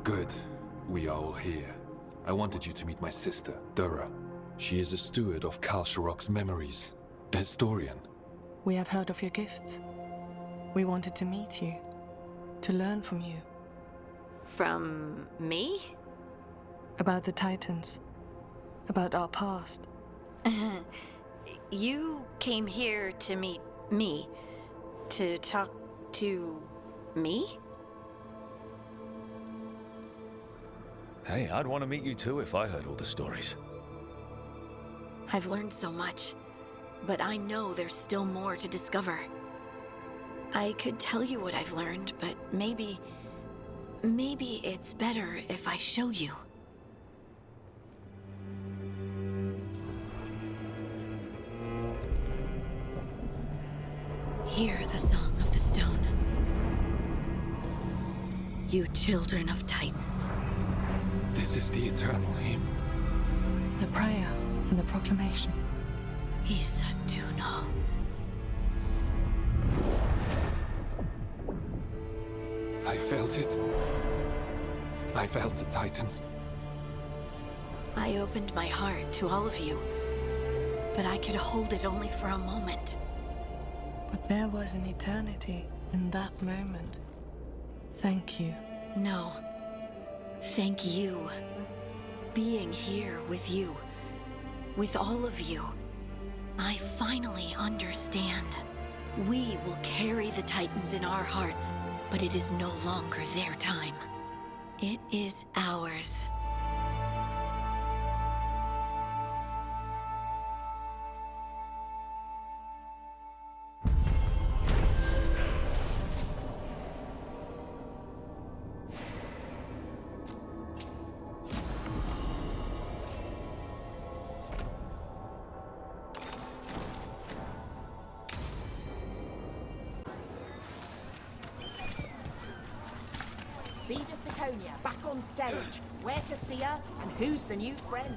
Good. We are all here. I wanted you to meet my sister, Dura. She is a steward of Kalsharok's memories. A historian. We have heard of your gifts. We wanted to meet you. To learn from you. From me? About the Titans. About our past. You came here to meet me. To talk to me? Hey, I'd want to meet you too if I heard all the stories. I've learned so much, but I know there's still more to discover. I could tell you what I've learned, but maybe it's better if I show you. Hear the song of the stone. You children of Titans. This is the eternal hymn. The prayer and the proclamation. Isa Dunal. I felt it. I felt the Titans. I opened my heart to all of you, but I could hold it only for a moment. But there was an eternity in that moment. Thank you. No. Thank you. Being here with you. With all of you. I finally understand. We will carry the Titans in our hearts, but it is no longer their time. It is ours. Back on stage. Where to see her, and who's the new friend?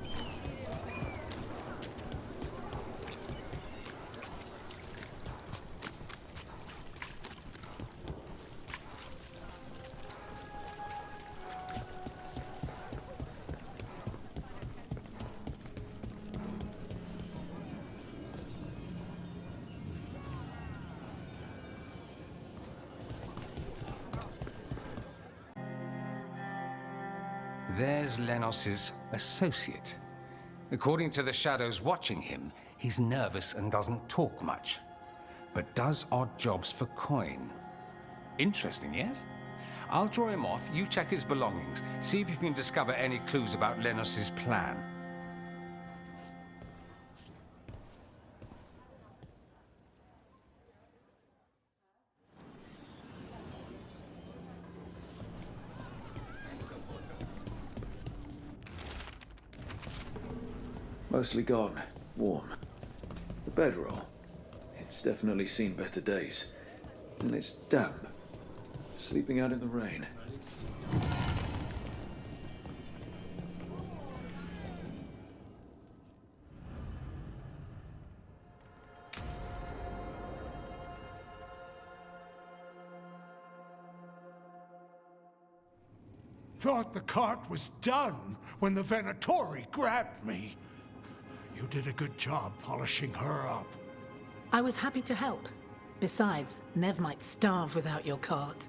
There's Lenos's associate. According to the shadows watching him, he's nervous and doesn't talk much, but does odd jobs for coin. Interesting, yes? I'll draw him off, you check his belongings, see if you can discover any clues about Lenos's plan. Mostly gone. Warm. The bedroll. It's definitely seen better days. And it's damp. Sleeping out in the rain. Thought the cart was done when the Venatori grabbed me. You did a good job polishing her up. I was happy to help. Besides, Nev might starve without your cart.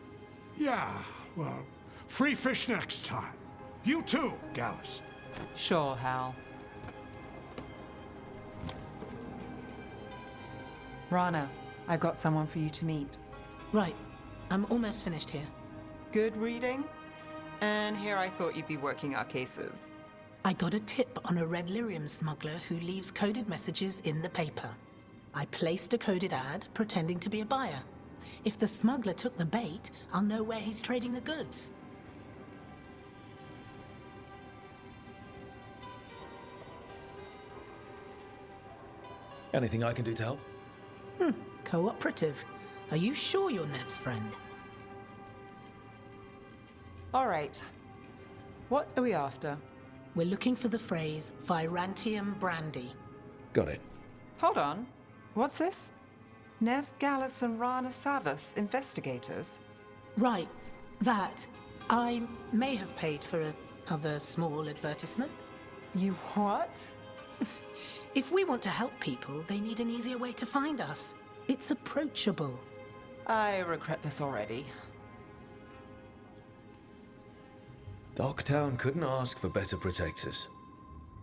Yeah, well, free fish next time. You too, Gallus. Sure, Hal. Rana, I've got someone for you to meet. Right. I'm almost finished here. Good reading? And here I thought you'd be working our cases. I got a tip on a red lyrium smuggler who leaves coded messages in the paper. I placed a coded ad, pretending to be a buyer. If the smuggler took the bait, I'll know where he's trading the goods. Anything I can do to help? Cooperative. Are you sure you're Nev's friend? All right. What are we after? We're looking for the phrase Virantium Brandy. Got it. Hold on. What's this? Nev, Gallus, and Rana Savas, investigators? Right. That. I may have paid for another small advertisement. You what? If we want to help people, they need an easier way to find us. It's approachable. I regret this already. Dogtown couldn't ask for better protectors.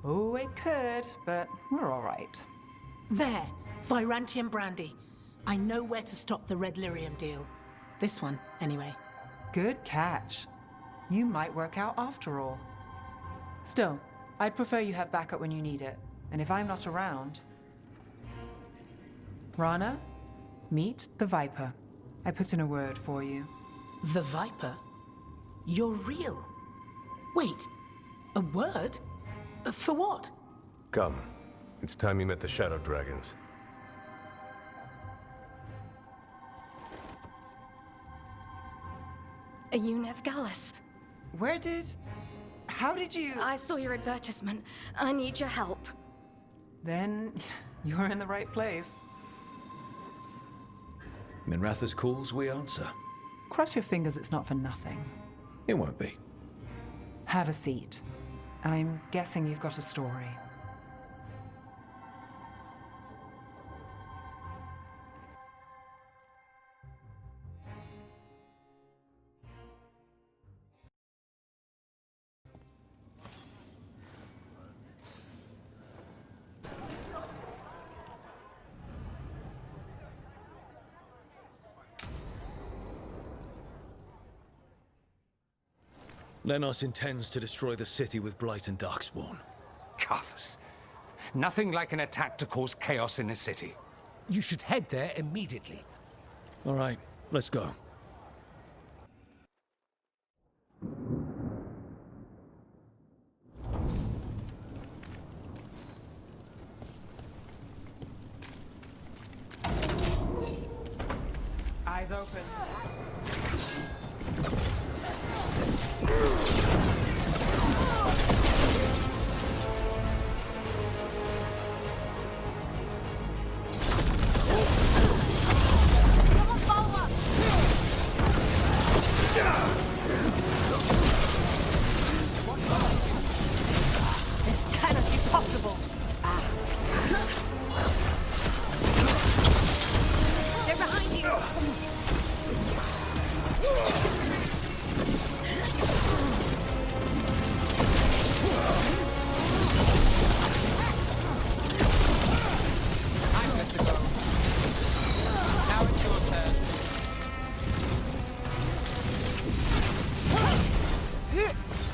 Oh, it could, but we're all right. There, Virantium brandy. I know where to stop the red lyrium deal. This one, anyway. Good catch. You might work out after all. Still, I'd prefer you have backup when you need it. And if I'm not around... Rana, meet the Viper. I put in a word for you. The Viper? You're real? Wait, a word? For what? Come. It's time you met the Shadow Dragons. Are you Nev Gallus? How did you... I saw your advertisement. I need your help. Then you're in the right place. Minratha's calls, we answer. Cross your fingers it's not for nothing. It won't be. Have a seat. I'm guessing you've got a story. Lenos intends to destroy the city with Blight and Darkspawn. Carthus. Nothing like an attack to cause chaos in a city. You should head there immediately. All right, let's go. Eyes open.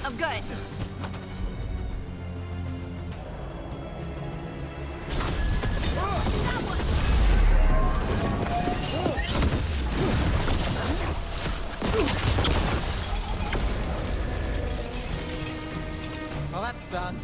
I'm good. Well, that's done.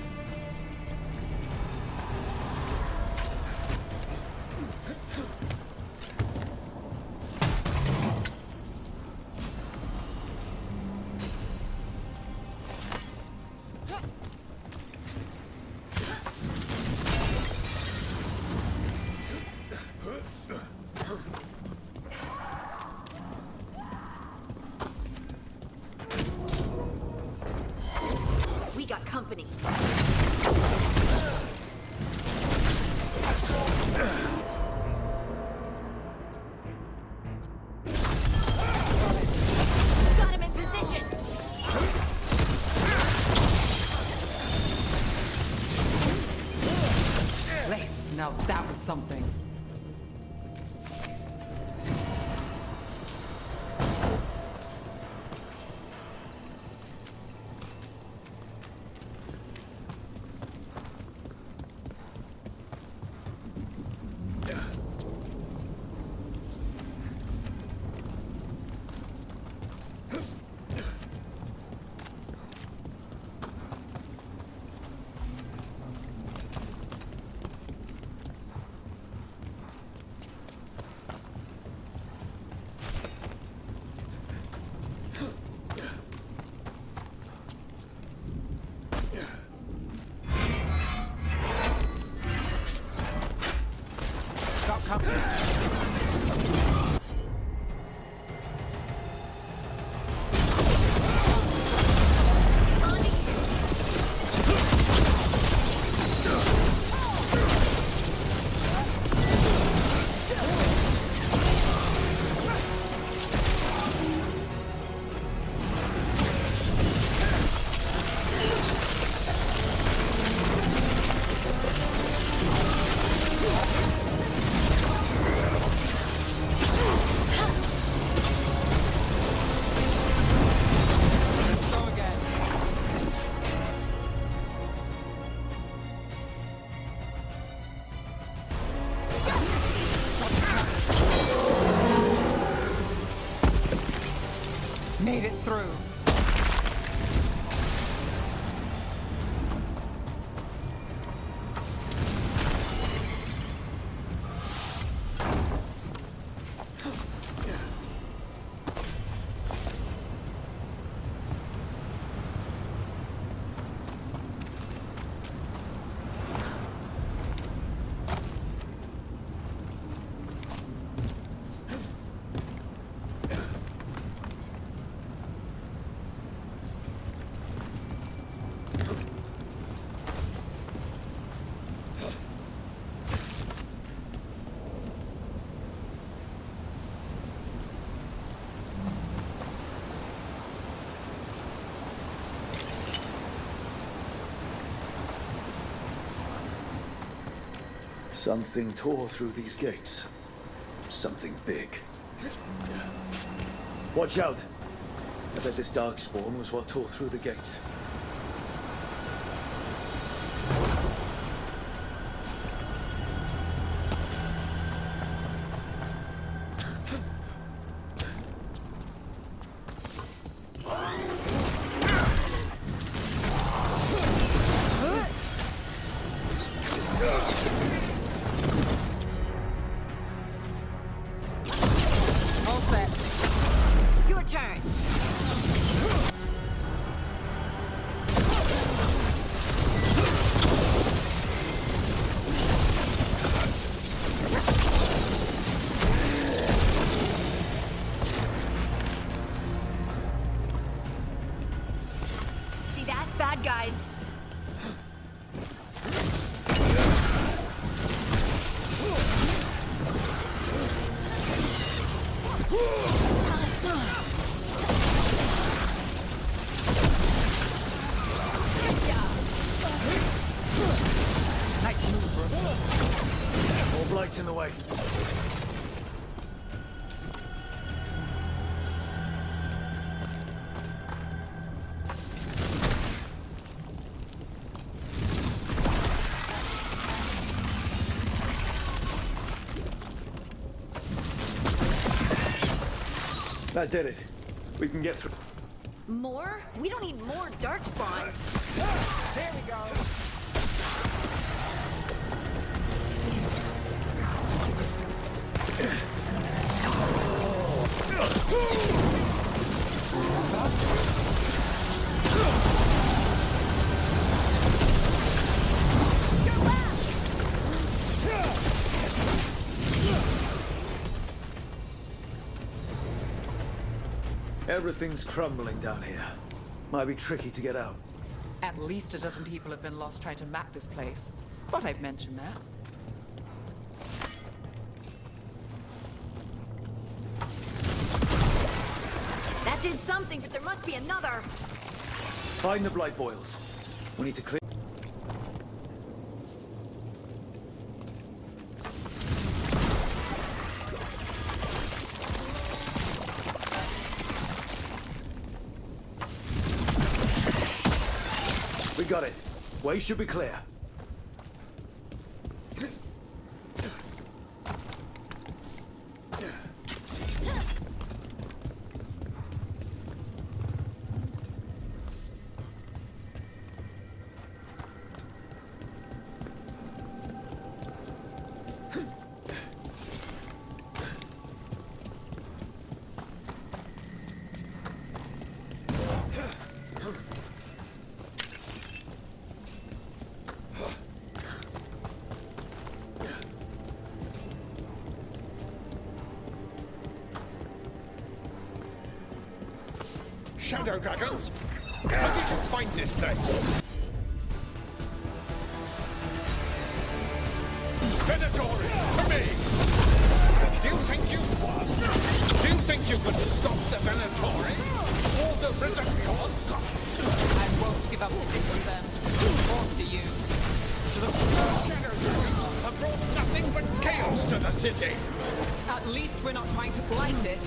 We got company. Got him in position. Lace, now that was something. through. Something tore through these gates. Something big. Watch out! I bet this darkspawn was what tore through the gates. All set. Your turn. See that? Bad guys. More blights in the way. That did it. We can get through. More? We don't need more darkspawn. There we go. Everything's crumbling down here. Might be tricky to get out. At least a dozen people have been lost trying to map this place. Thought I'd mention that. That did something, but there must be another. Find the blight boils. We need to clear. We got it. Way should be clear. Shadow dragons? How did you find this thing? Venatori, for me! Do you think you won? Do you think you could stop the Venatori? Or the risen gods? I won't give up to you then. Or to you. The Shadow dragons have brought nothing but chaos to the city! At least we're not trying to blight it.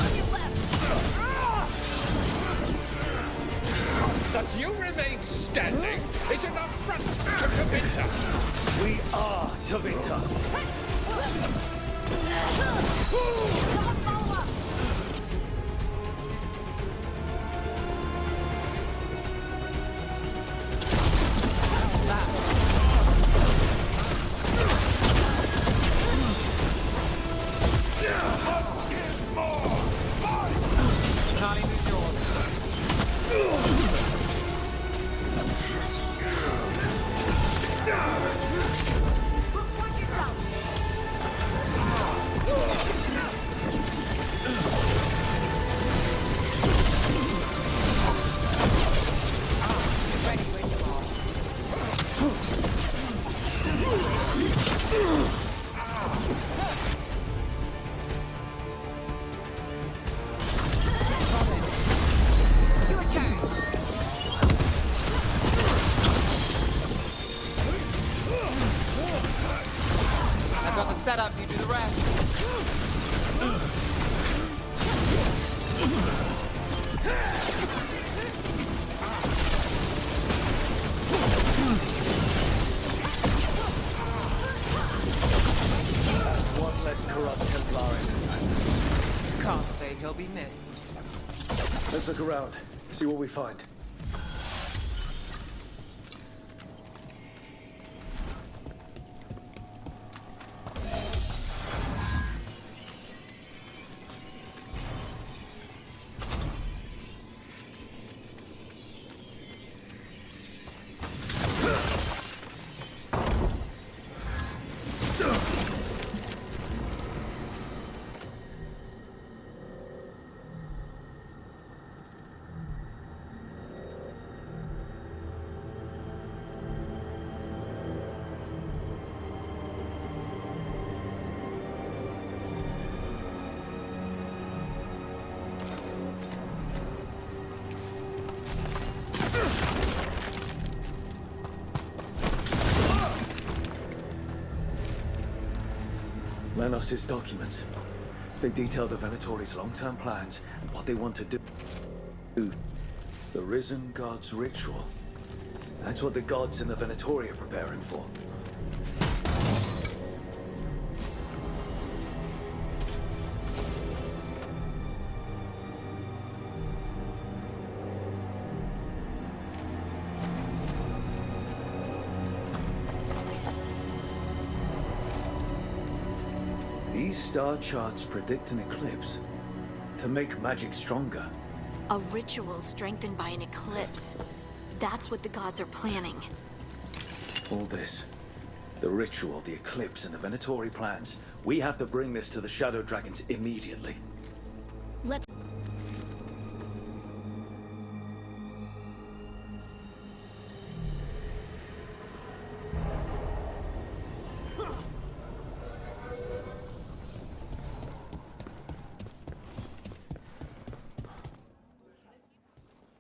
On your left. That you remain standing is an affront to Kavinta! We are Tavinta. Follow up. One less corrupt Templar in. Can't say he'll be missed. Let's look around, see what we find. Lanos' documents. They detail the Venatori's long-term plans and what they want to do. The Risen God's ritual. That's what the gods in the Venatori are preparing for. These star charts predict an eclipse to make magic stronger. A ritual strengthened by an eclipse. That's what the gods are planning. All this. The ritual, the eclipse, and the Venatori plans. We have to bring this to the Shadow Dragons immediately. Let's...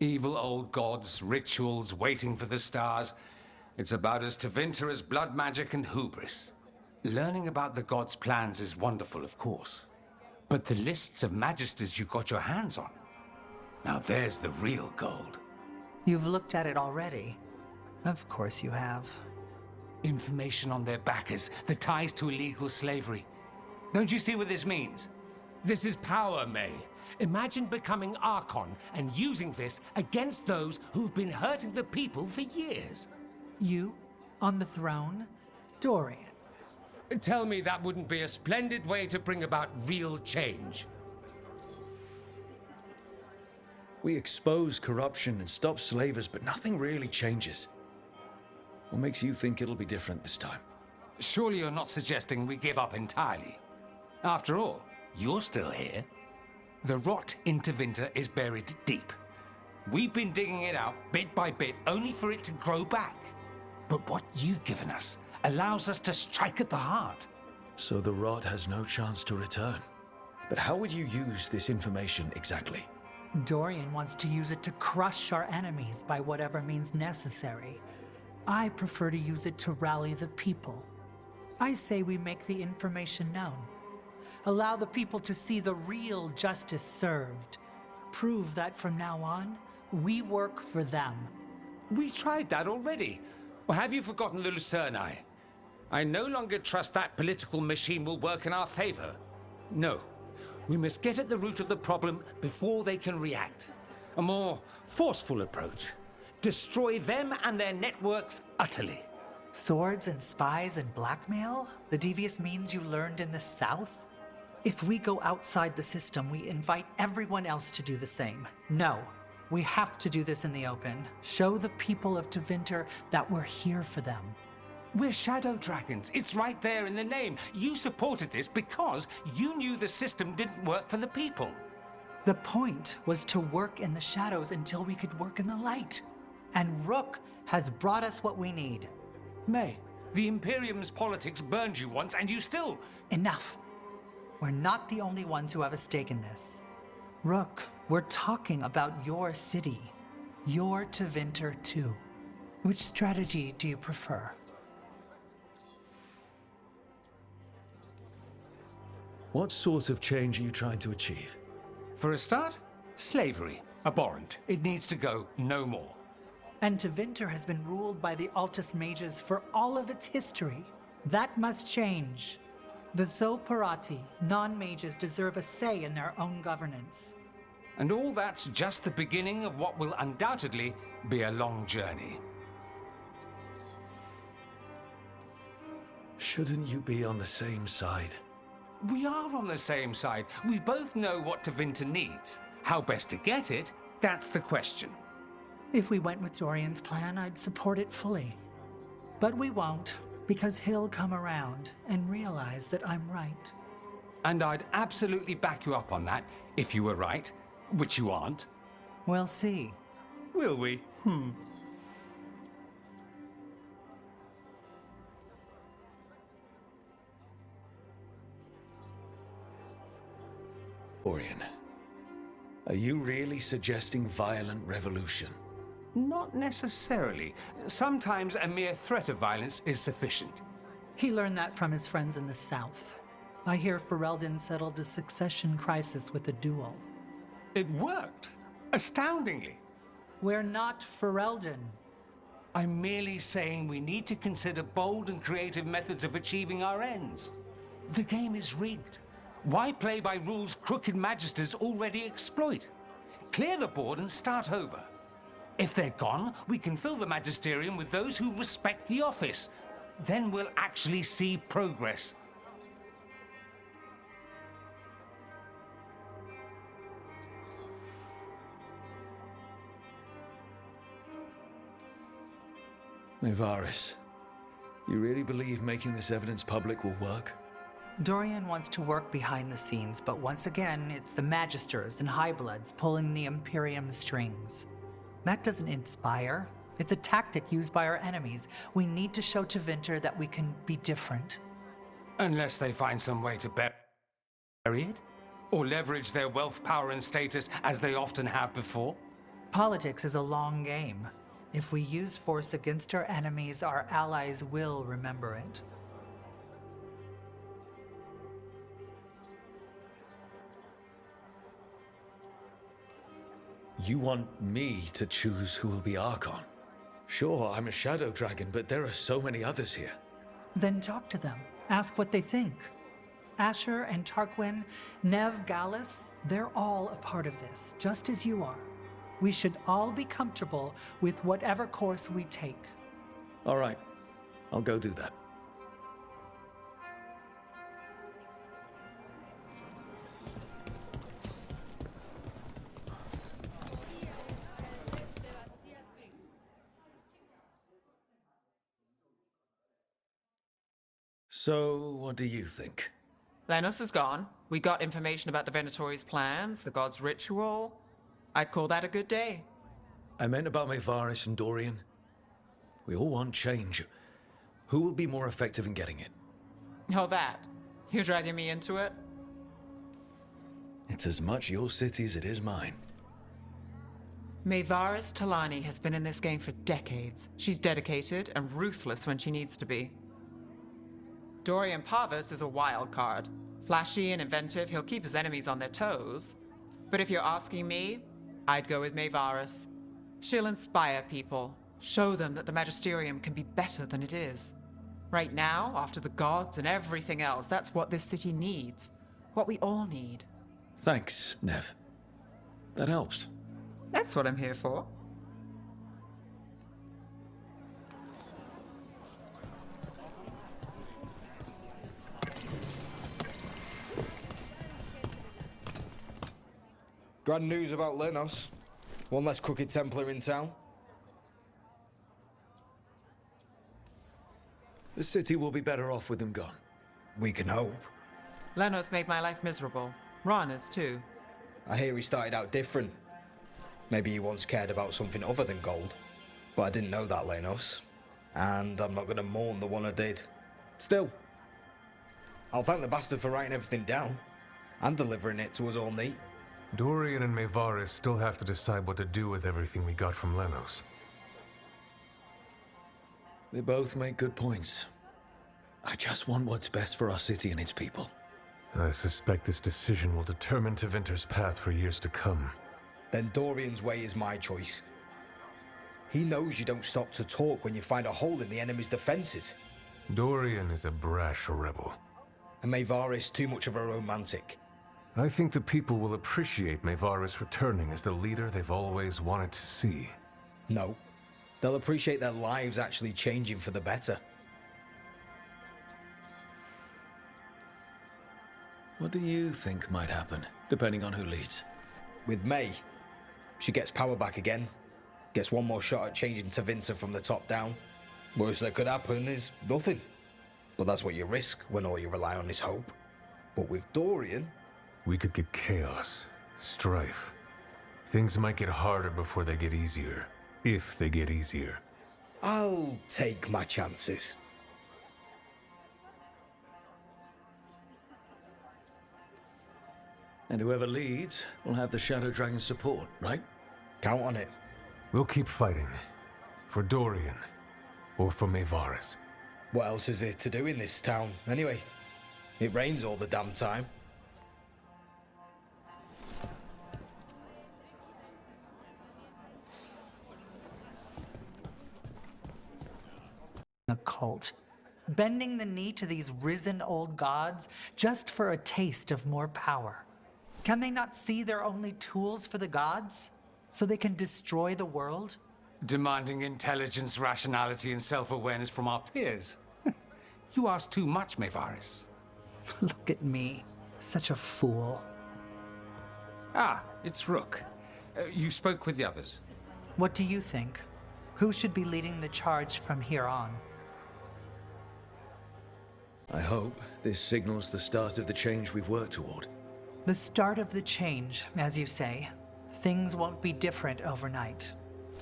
Evil old gods, rituals, waiting for the stars. It's about as Tevinter as blood magic and hubris. Learning about the gods' plans is wonderful, of course. But the lists of magisters you got your hands on, now there's the real gold. You've looked at it already. Of course you have. Information on their backers, the ties to illegal slavery. Don't you see what this means? This is power, May. Imagine becoming Archon and using this against those who've been hurting the people for years. You? On the throne? Dorian. Tell me that wouldn't be a splendid way to bring about real change. We expose corruption and stop slavers, but nothing really changes. What makes you think it'll be different this time? Surely you're not suggesting we give up entirely. After all, you're still here. The rot in Tevinter is buried deep. We've been digging it out bit by bit, only for it to grow back. But what you've given us allows us to strike at the heart. So the rot has no chance to return. But how would you use this information exactly? Dorian wants to use it to crush our enemies by whatever means necessary. I prefer to use it to rally the people. I say we make the information known. Allow the people to see the real justice served. Prove that from now on, we work for them. We tried that already. Or have you forgotten the Lucerni? I no longer trust that political machine will work in our favor. No. We must get at the root of the problem before they can react. A more forceful approach. Destroy them and their networks utterly. Swords and spies and blackmail? The devious means you learned in the South? If we go outside the system, we invite everyone else to do the same. No, we have to do this in the open. Show the people of Tevinter that we're here for them. We're Shadow Dragons. It's right there in the name. You supported this because you knew the system didn't work for the people. The point was to work in the shadows until we could work in the light. And Rook has brought us what we need. May, the Imperium's politics burned you once and you still... Enough. We're not the only ones who have a stake in this. Rook, we're talking about your city. Your Tevinter too. Which strategy do you prefer? What sort of change are you trying to achieve? For a start, slavery. Abhorrent. It needs to go no more. And Tevinter has been ruled by the Altus mages for all of its history. That must change. The Zoparati, non-mages, deserve a say in their own governance. And all that's just the beginning of what will undoubtedly be a long journey. Shouldn't you be on the same side? We are on the same side. We both know what Tevinter needs. How best to get it, that's the question. If we went with Dorian's plan, I'd support it fully. But we won't, because he'll come around and realize that I'm right. And I'd absolutely back you up on that, if you were right, which you aren't. We'll see. Will we? Dorian, are you really suggesting violent revolution? Not necessarily. Sometimes a mere threat of violence is sufficient. He learned that from his friends in the south. I hear Ferelden settled a succession crisis with a duel. It worked. Astoundingly. We're not Ferelden. I'm merely saying we need to consider bold and creative methods of achieving our ends. The game is rigged. Why play by rules crooked magisters already exploit? Clear the board and start over. If they're gone, we can fill the magisterium with those who respect the office. Then we'll actually see progress. Nevaris, you really believe making this evidence public will work? Dorian wants to work behind the scenes, but once again, it's the Magisters and Highbloods pulling the Imperium's strings. That doesn't inspire. It's a tactic used by our enemies. We need to show Tevinter that we can be different. Unless they find some way to bury it? Or leverage their wealth, power, and status as they often have before? Politics is a long game. If we use force against our enemies, our allies will remember it. You want me to choose who will be Archon? Sure, I'm a Shadow Dragon, but there are so many others here. Then talk to them. Ask what they think. Asher and Tarquin, Nev, Gallus, they're all a part of this, just as you are. We should all be comfortable with whatever course we take. All right, I'll go do that. So, what do you think? Lenos is gone. We got information about the Venatori's plans, the god's ritual. I'd call that a good day. I meant about Mevaris and Dorian. We all want change. Who will be more effective in getting it? Oh, that. You're dragging me into it? It's as much your city as it is mine. Mevaris Talani has been in this game for decades. She's dedicated and ruthless when she needs to be. Dorian Parvis is a wild card. Flashy and inventive, he'll keep his enemies on their toes. But if you're asking me, I'd go with Mevaris. She'll inspire people, show them that the Magisterium can be better than it is. Right now, after the gods and everything else, that's what this city needs. What we all need. Thanks, Nev. That helps. That's what I'm here for. Grand news about Lenos. One less crooked Templar in town. The city will be better off with them gone. We can hope. Lenos made my life miserable. Rana's too. I hear he started out different. Maybe he once cared about something other than gold. But I didn't know that, Lenos. And I'm not going to mourn the one I did. Still, I'll thank the bastard for writing everything down. And delivering it to us all neat. Dorian and Mevaris still have to decide what to do with everything we got from Lenos. They both make good points. I just want what's best for our city and its people. I suspect this decision will determine Tevinter's path for years to come. Then Dorian's way is my choice. He knows you don't stop to talk when you find a hole in the enemy's defenses. Dorian is a brash rebel. And Maevaris too much of a romantic. I think the people will appreciate Maevaris returning as the leader they've always wanted to see. No. They'll appreciate their lives actually changing for the better. What do you think might happen, depending on who leads? With May, she gets power back again. Gets one more shot at changing Tevinter from the top down. Worst that could happen is nothing. But that's what you risk when all you rely on is hope. But with Dorian... We could get chaos, strife. Things might get harder before they get easier. If they get easier. I'll take my chances. And whoever leads will have the Shadow Dragon's support, right? Count on it. We'll keep fighting. For Dorian. Or for Maevaris. What else is there to do in this town, anyway? It rains all the damn time. A cult. Bending the knee to these risen old gods just for a taste of more power. Can they not see they're only tools for the gods? So they can destroy the world? Demanding intelligence, rationality, and self-awareness from our peers. You ask too much, Maevaris. Look at me. Such a fool. Ah, it's Rook. You spoke with the others. What do you think? Who should be leading the charge from here on? I hope this signals the start of the change we've worked toward. The start of the change, as you say. Things won't be different overnight.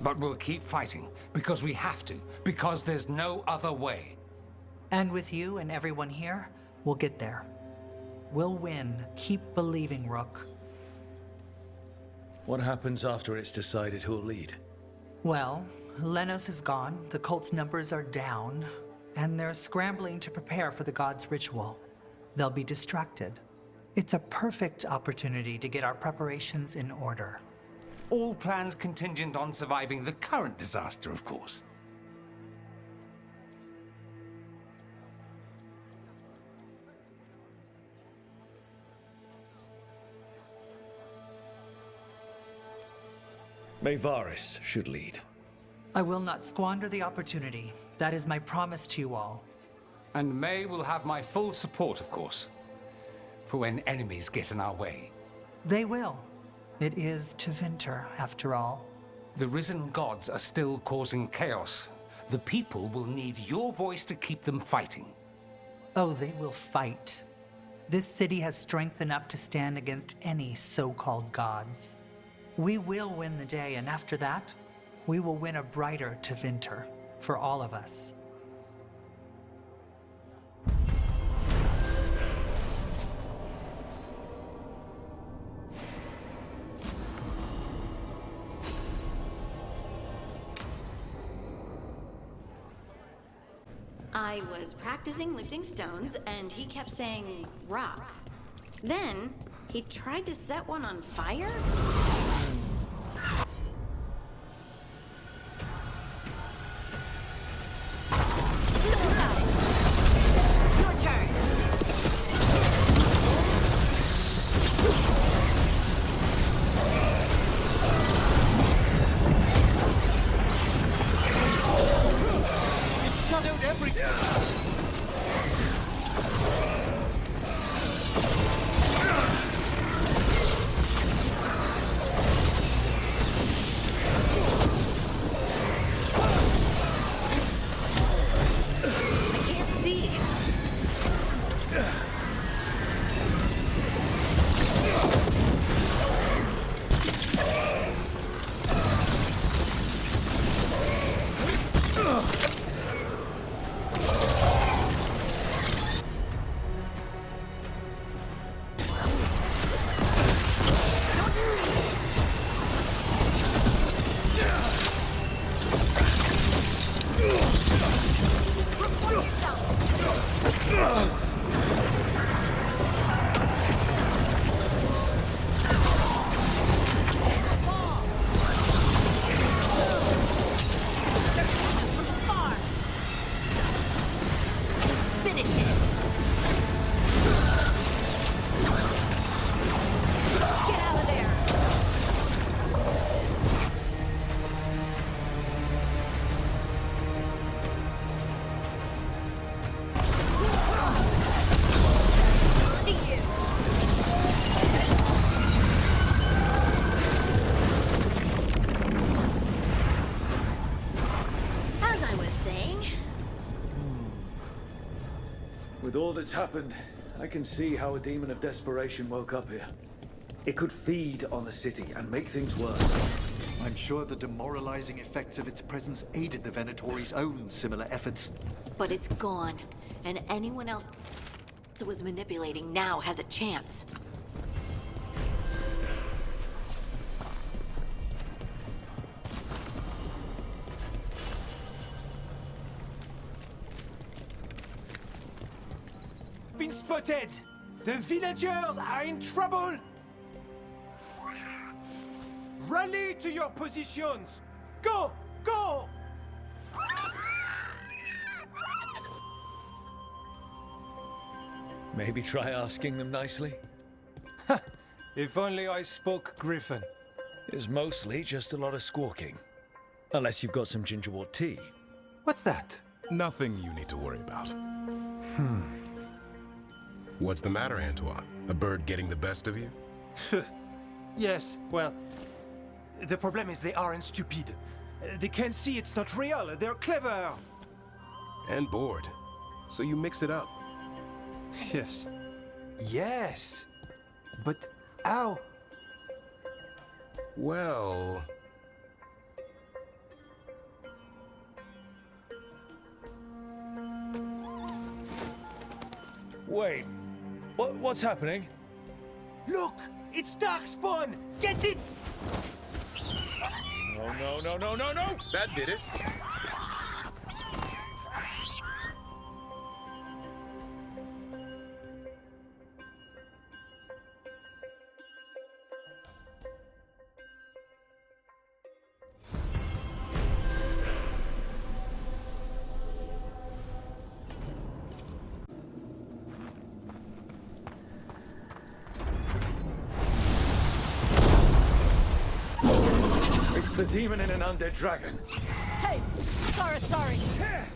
But we'll keep fighting, because we have to, because there's no other way. And with you and everyone here, we'll get there. We'll win. Keep believing, Rook. What happens after it's decided who'll lead? Well, Lenos is gone, the cult's numbers are down, and they're scrambling to prepare for the god's ritual. They'll be distracted. It's a perfect opportunity to get our preparations in order. All plans contingent on surviving the current disaster, of course. Maevaris should lead. I will not squander the opportunity. That is my promise to you all. And May will have my full support, of course. For when enemies get in our way. They will. It is Tevinter, after all. The risen gods are still causing chaos. The people will need your voice to keep them fighting. Oh, they will fight. This city has strength enough to stand against any so-called gods. We will win the day, and after that, we will win a brighter Tevinter for all of us. I was practicing lifting stones, and he kept saying, rock. Then, he tried to set one on fire? Your turn! Shadowed everything! With all that's happened, I can see how a demon of desperation woke up here. It could feed on the city and make things worse. I'm sure the demoralizing effects of its presence aided the Venatori's own similar efforts. But it's gone, and anyone else it was manipulating now has a chance. Been spotted! The villagers are in trouble! Rally to your positions! Go! Go! Maybe try asking them nicely? If only I spoke Griffin. It's mostly just a lot of squawking. Unless you've got some gingerwort tea. What's that? Nothing you need to worry about. What's the matter, Antoine? A bird getting the best of you? Yes, well, the problem is they aren't stupid. They can't see it's not real. They're clever. And bored. So you mix it up. Yes. Yes. But how? Well... Wait. What's happening? Look! It's Darkspawn! Get it! No. That did it. It's the demon in an undead dragon. Hey! Sorry.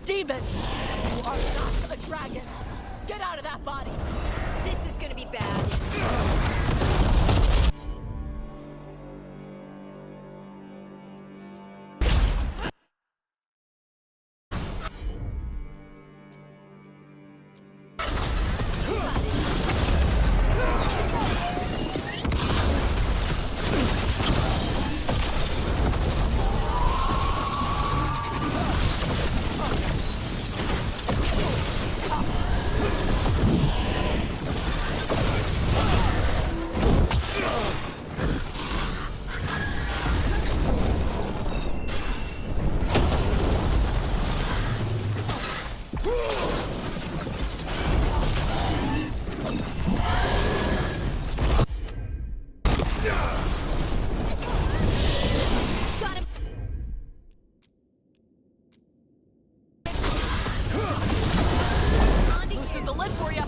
Demon! You are not a dragon! Get out of that body! This is gonna be bad. Loosen the lid for you!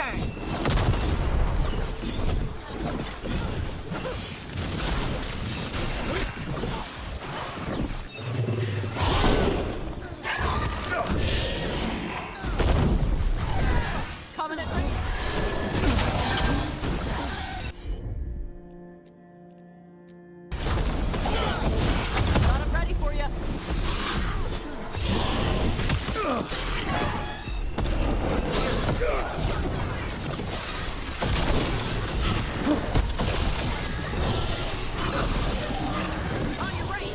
turn. Coming at range. Got him ready for you. On your right.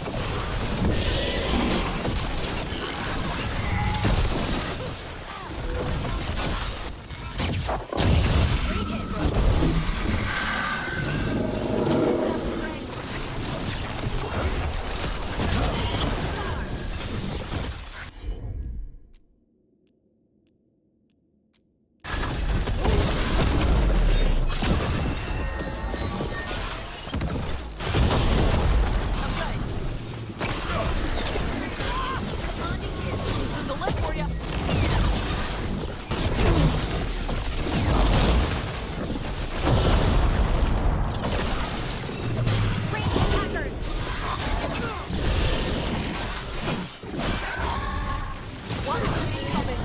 Great hit, bro. The left for you. Range attackers. One coming.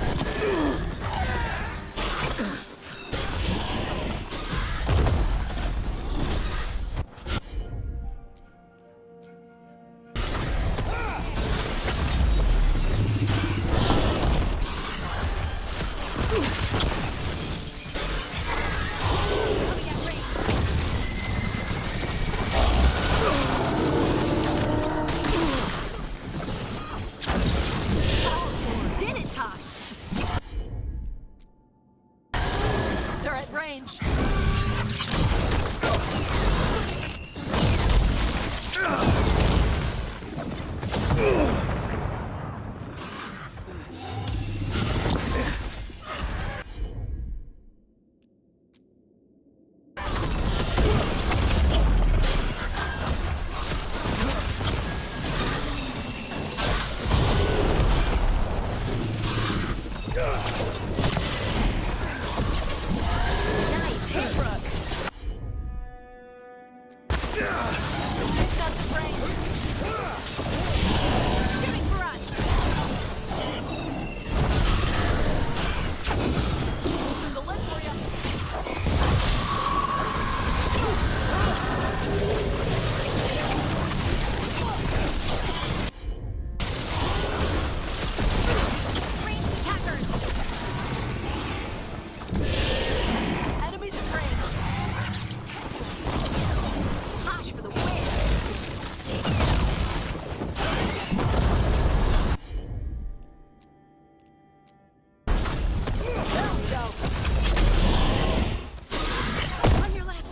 Did it, Tosh? They're at range. Nice hit, Brooke. Picked up the range. Shooting for us. Loosen the lip for you. Range attackers. Enemies at range. Tosh for the win. There we go. On your left.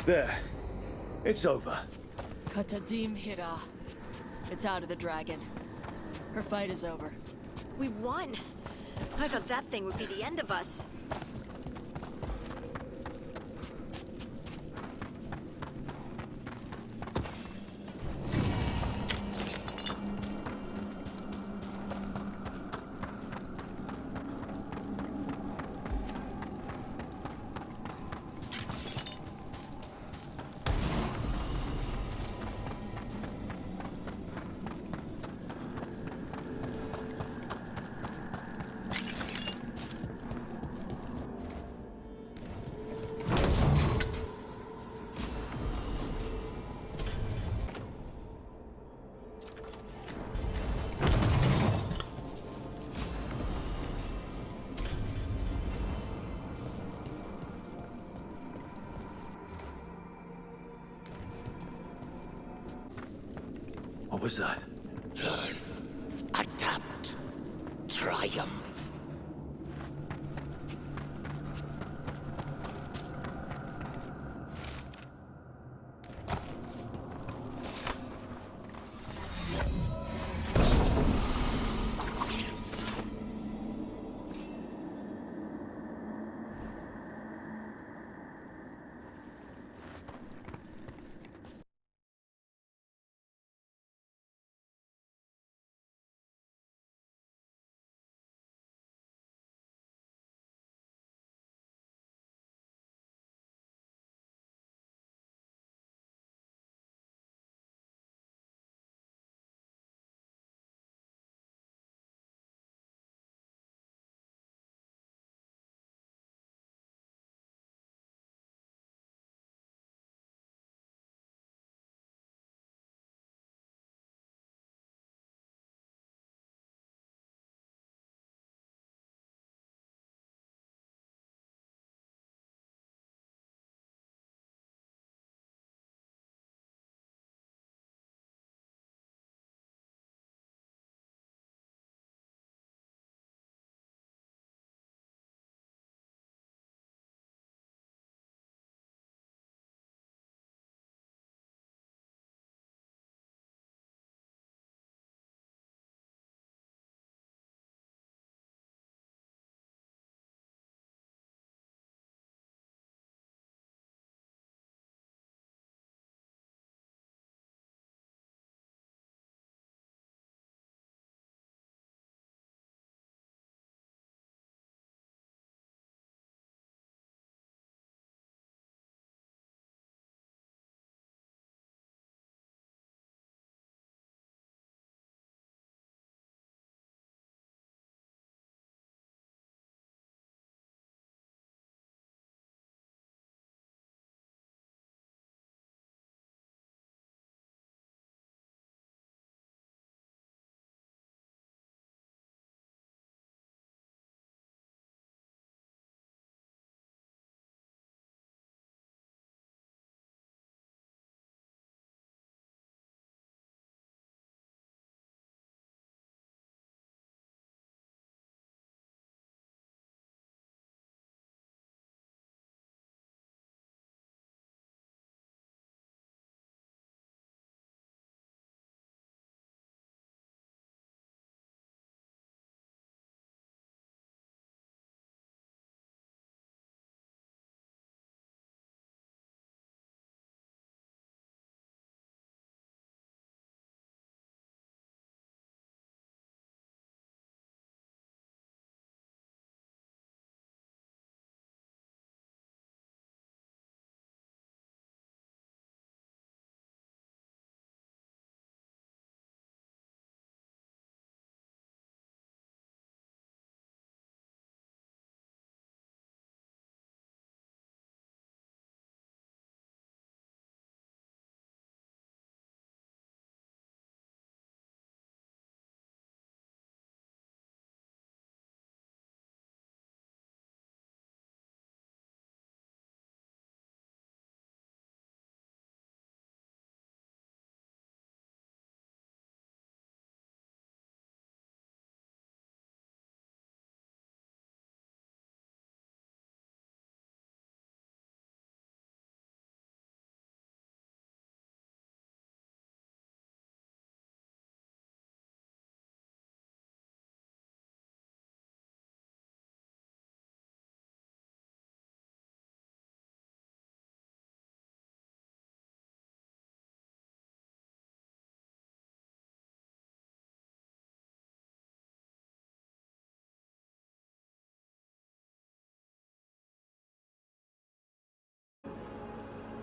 There. It's over. Katadim Hira. It's out of the dragon. Her fight is over. We won. I thought that thing would be the end of us. What was that? Learn. Adapt. Triumph.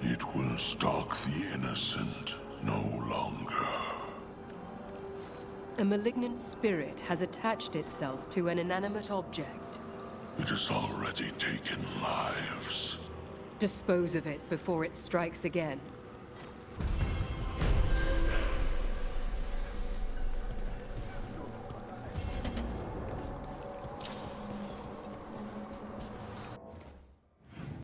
It will stalk the innocent no longer. A malignant spirit has attached itself to an inanimate object. It has already taken lives. Dispose of it before it strikes again.